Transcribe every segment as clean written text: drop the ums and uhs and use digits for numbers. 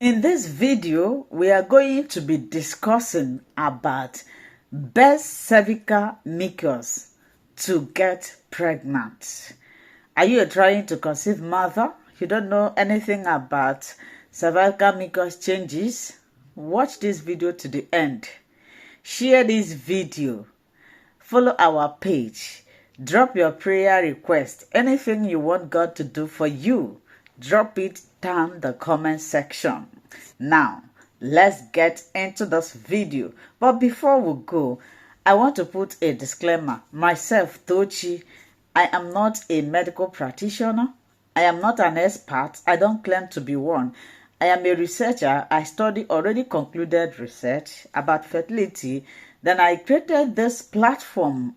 In this video, we are going to be discussing about best cervical mucus to get pregnant. Are you trying to conceive mother? You don't know anything about cervical mucus changes? Watch this video to the end. Share this video. Follow our page. Drop your prayer request. Anything you want God to do for you, drop it down the comment section. Now, let's get into this video. But before we go, I want to put a disclaimer. Myself, Tochi, I am not a medical practitioner. I am not an expert. I don't claim to be one. I am a researcher. I study already concluded research about fertility. Then I created this platform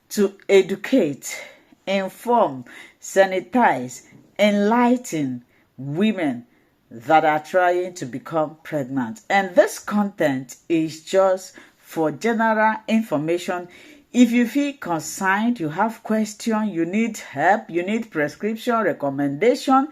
to educate, inform, sanitize, enlighten women that are trying to become pregnant. And this content is just for general information. If you feel concerned, you have questions, you need help, you need prescription recommendation,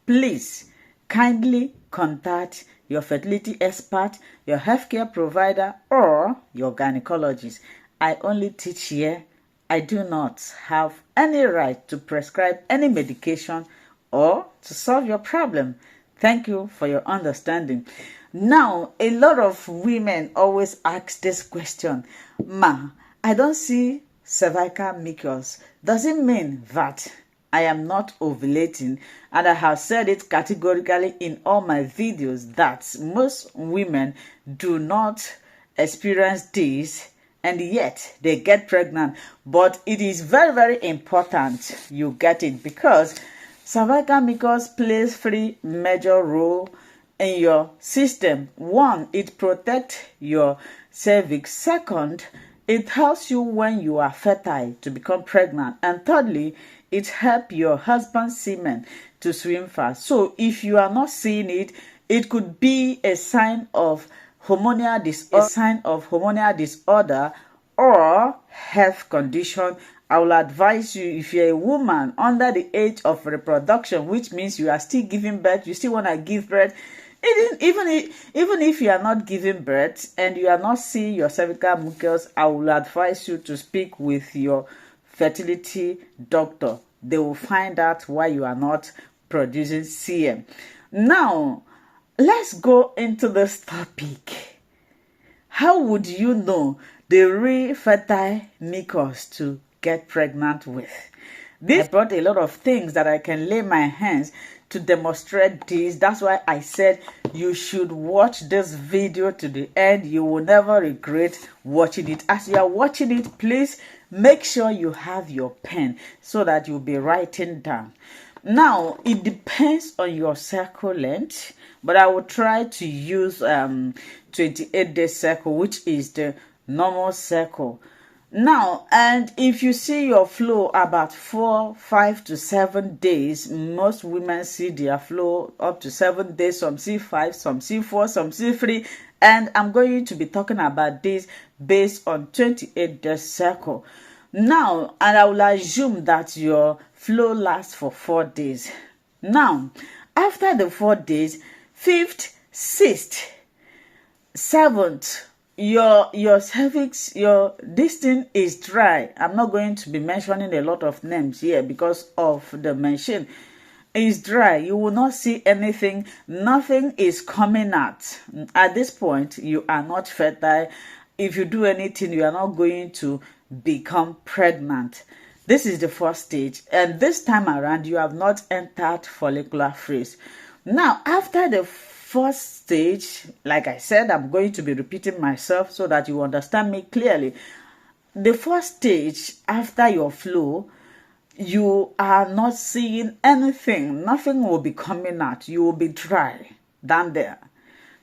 please kindly contact your fertility expert, your healthcare provider, or your gynecologist. I only teach here. I do not have any right to prescribe any medication or to solve your problem. Thank you for your understanding. Now, a lot of women always ask this question, Ma, I don't see cervical mucus. Does it mean that I am not ovulating? And I have said it categorically in all my videos that most women do not experience this, and yet they get pregnant. But it is very, very important you get it, because cervical mucus plays three major roles in your system. One, it protects your cervix. Second, it helps you when you are fertile to become pregnant. And thirdly, it helps your husband's semen to swim fast. So if you are not seeing it, it could be a sign of hormonal disorder, or health condition. I will advise you, if you're a woman under the age of reproduction, which means you are still giving birth, you still want to give birth, even if you are not giving birth and you are not seeing your cervical mucus, I will advise you to speak with your fertility doctor. They will find out why you are not producing CM. Now, let's go into this topic. How would you know the real fertile mucus to get pregnant with? I brought a lot of things that I can lay my hands to demonstrate this. That's why I said you should watch this video to the end. You will never regret watching it. As you are watching it, please make sure you have your pen so that you'll be writing down. Now, it depends on your cycle length, but I will try to use 28-day cycle, which is the normal cycle. Now, and if you see your flow about 4, 5 to 7 days, most women see their flow up to 7 days. Some see 5, some see 4, some see 3. And I'm going to be talking about this based on 28-day cycle. Now, and I will assume that your flow lasts for 4 days. Now, after the 4 days, 5th, 6th, 7th, your cervix, this thing is dry. I'm not going to be mentioning a lot of names here because of the mention. It's dry. You will not see anything. Nothing is coming out. At this point, you are not fertile. If you do anything, you are not going to become pregnant. This is the first stage, and this time around you have not entered follicular phase. Now, after the first stage, like I said, I'm going to be repeating myself so that you understand me clearly. The first stage, after your flow, you are not seeing anything. Nothing will be coming out. You will be dry down there.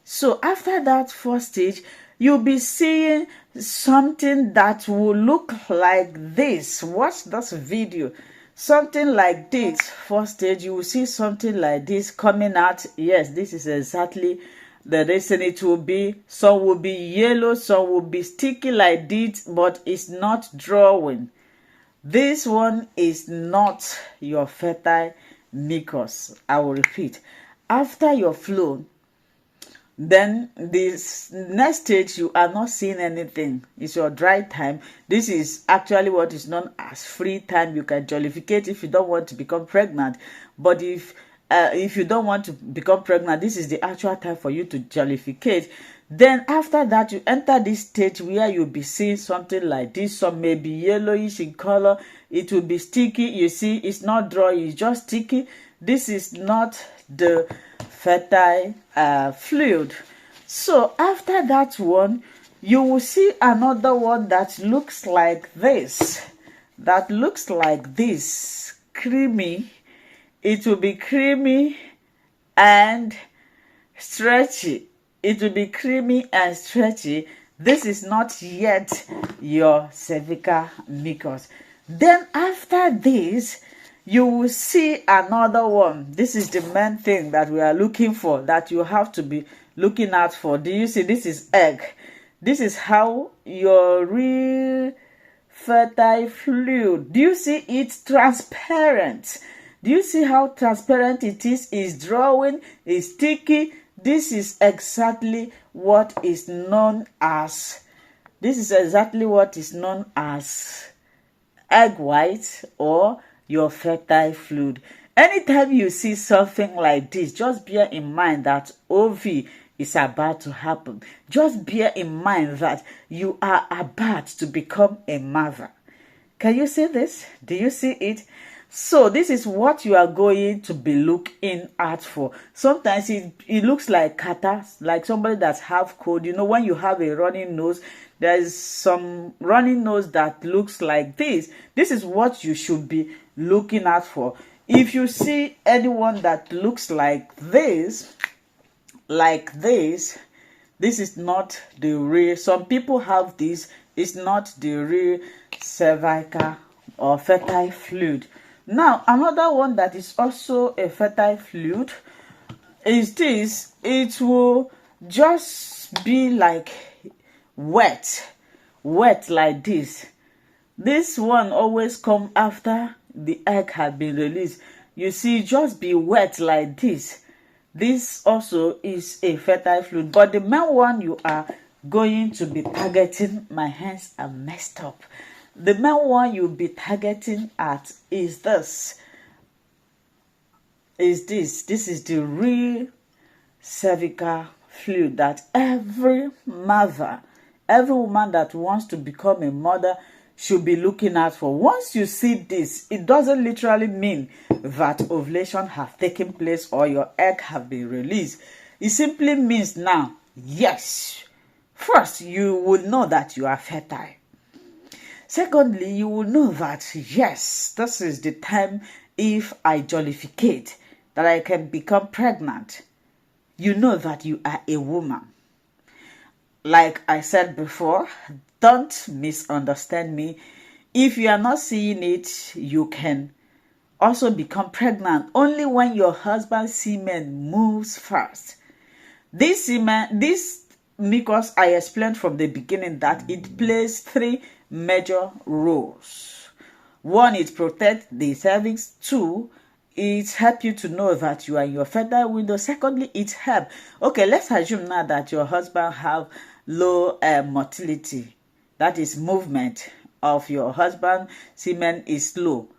So after that first stage, you'll be seeing something that will look like this. Watch this video. Something like this. First stage, you will see something like this coming out. Yes, this is exactly the reason it will be. Some will be yellow, some will be sticky like this, but it's not drawing. This one is not your fertile mucus. I will repeat. After your flow, Then this next stage, you are not seeing anything. It's your dry time. This is actually what is known as free time. You can jollificate if you don't want to become pregnant. But if you don't want to become pregnant, this is the actual time for you to jollificate. Then after that, you enter this stage where you'll be seeing something like this. Some may be yellowish in color. It will be sticky. You see, it's not dry, it's just sticky. This is not the fertile fluid. So after that one, you will see another one that looks like this. That looks like this. Creamy. It will be creamy and stretchy. It will be creamy and stretchy. This is not yet your cervical mucus. Then after this, you will see another one. This is the main thing that we are looking for, that you have to be looking out for. Do you see? This is egg. This is how your real fertile fluid. Do you see? It's transparent. Do you see how transparent it is? It's drawing, it's sticky. This is exactly what is known as egg white or your fertile fluid. Anytime you see something like this, just bear in mind that OV is about to happen. Just bear in mind that you are about to become a mother. Can you see this? Do you see it? So this is what you are going to be looking out for. Sometimes it looks like catarrh, like somebody that have cold. You know, when you have a running nose, there is some running nose that looks like this. This is what you should be looking out for. If you see anyone that looks like this, this is not the real. Some people have this. It's not the real cervical or fertile fluid. Now, another one that is also a fertile fluid is this. It will just be like wet like this. This one always come after the egg had been released. You see, just be wet like this. This also is a fertile fluid, but the main one you are going to be targeting, my hands are messed up. The main one you'll be targeting at is this. This is the real cervical fluid that every mother, every woman that wants to become a mother should be looking out for. Once you see this, it doesn't literally mean that ovulation have taken place or your egg have been released. It simply means now, yes, first you will know that you are fertile. Secondly, you will know that, yes, this is the time if I jollificate that I can become pregnant. You know that you are a woman. Like I said before, don't misunderstand me. If you are not seeing it, you can also become pregnant only when your husband's semen moves fast. This mucus, I explained from the beginning that it plays three major roles. One, it protects the cervix. Two, it helps you to know that you are in your fertile window. Secondly, it helps. Okay, let's assume now that your husband have low motility. That is, movement of your husband semen is slow,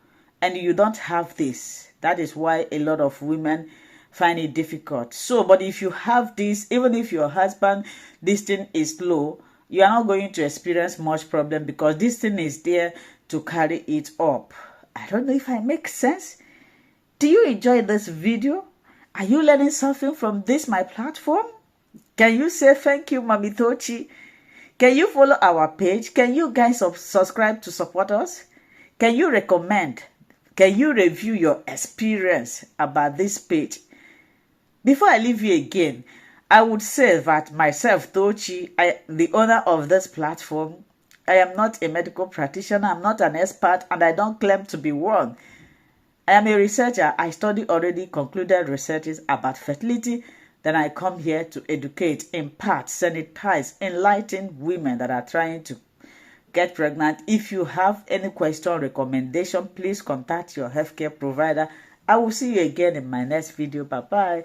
and you don't have this. That is why a lot of women find it difficult. So, but if you have this, even if your husband this thing is low, you are not going to experience much problem because this thing is there to carry it up. I don't know if I make sense. Do you enjoy this video? Are you learning something from this my platform? Can you say thank you, Mami Tochi? Can you follow our page? Can you guys subscribe to support us? Can you recommend? Can you review your experience about this page? Before I leave you again, I would say that myself, Tochi, the owner of this platform, I am not a medical practitioner, I'm not an expert, and I don't claim to be one. I am a researcher. I study already concluded researches about fertility. Then I come here to educate, impart, sanitize, enlighten women that are trying to get pregnant. If you have any question, recommendation, please contact your healthcare provider. I will see you again in my next video. Bye-bye.